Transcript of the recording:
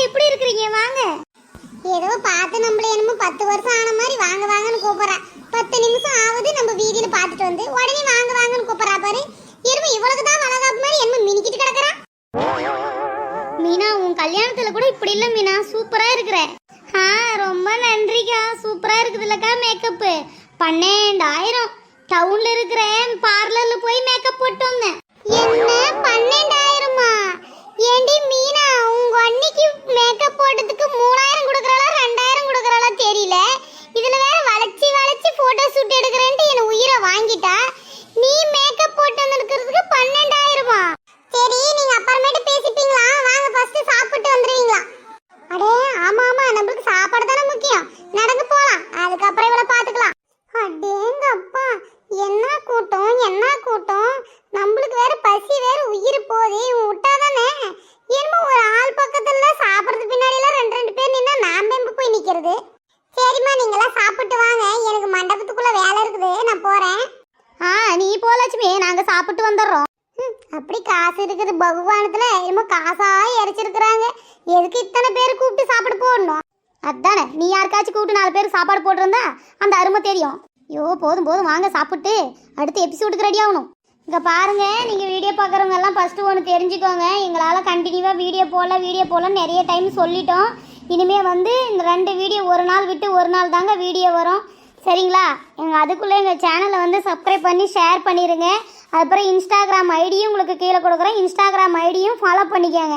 எப்படி இருக்கிறீங்க? வாங்க. ஏதோ பார்த்து நம்மள என்னமோ 10 வருஷம் ஆன மாதிரி வாங்க வாங்கன்னு கூப்பிடுறா. 10 நிமிஷம் ஆகுது நம்ம வீதியில பார்த்துட்டு வந்து உடனே வாங்க வாங்கன்னு கூப்பிடுறா பாரு. எருமை இவ்வளவு தான் வளகாப்பு மாதிரி என்ன மினிக்கிட்டு கிடக்குறா. மீனா, உன் கல்யாணத்துல கூட இப்படி இல்ல மீனா, சூப்பரா இருக்கிற. ரொம்ப நன்றிக்கா. சூப்பரா இருக்குதுல்லக்கா மேக்கப்பு. 12,000 டவுன்ல இருக்கிற பார்லர்ல போய் மேக்கப் போட்டு வந்தேன். என்ன 12,000மா? ஏண்டி மீனா, உங்க அன்னைக்கு மேக்கப் போட்டதுக்கு 3,000 கொடுக்கறாளா 2,000 கொடுக்கறாளா தெரியல. இதுல வேற வளைச்சி வளைச்சி போட்டோ ஷூட் எடுக்கறேன்ட்டு என்ன உயிரை வாங்கிட்டா. நீ மேக்கப் போட்டு வந்திருக்கிறதுக்கு 12,000மா? சரி, நீங்க அப்புறமேட்டு பேசிப்பீங்களா? வாங்க ஃபர்ஸ்ட் சாப்பிட்டு வந்துருவீங்களா? அடே ஆமா ஆமா, நமக்கு சாப்பாடு தானே முக்கியம். நடந்து போலாம், அதுக்கப்புறம் இவளை பாத்துக்கலாம். அடேங்கப்பா, என்ன கூட்டம் என்ன கூட்டம். நம்மளுக்கு வேற பசி வேற உயிர் போதே. இவன் விட்டாதானே என்னமோ ஒரு ஆள் பக்கத்துல சாப்பிட்றது பின்னாடியெல்லாம் ரெண்டு பேர் நின்னா நான் பெம்பு போய் நிக்கிறது. சரிம்மா, நீங்களாம் சாப்பிட்டு வாங்க, எனக்கு மண்டபத்துக்குள்ள வேலை இருக்குது, நான் போறேன். நீ போலாச்சுமே, நாங்க சாப்பிட்டு வந்துடுறோம். அப்படி காசு இருக்குது பகவானத்துல, என்னமோ காசா இறைச்சிருக்கிறாங்க. எதுக்கு இத்தனை பேர் கூப்பிட்டு சாப்பிட போடணும்? அதானே, நீ யாருக்காச்சும் கூப்பிட்டு 4 பேர் சாப்பாடு போட்டிருந்தா அந்த அருமை தெரியும். ஐயோ, போதும் போதும், வாங்க சாப்பிட்டு அடுத்த எபிசோடுக்கு ரெடி ஆகணும். இங்கே பாருங்க, நீங்கள் வீடியோ பார்க்குறவங்க எல்லாம் ஃபஸ்ட்டு ஒன்று தெரிஞ்சுக்கோங்க. எங்களால் கண்டினியூவாக வீடியோ போடல நிறைய டைம் சொல்லிட்டோம். இனிமேல் வந்து இந்த 2 வீடியோ ஒரு நாள் விட்டு ஒரு நாள் தாங்க வீடியோ வரும், சரிங்களா? அதுக்குள்ளே எங்கள் சேனலை வந்து சப்ஸ்கிரைப் பண்ணி ஷேர் பண்ணிடுங்க. அதுக்கப்புறம் இன்ஸ்டாகிராம் ஐடியும் உங்களுக்கு கீழே கொடுக்குறேன், இன்ஸ்டாகிராம் ஐடியும் ஃபாலோ பண்ணிக்கோங்க.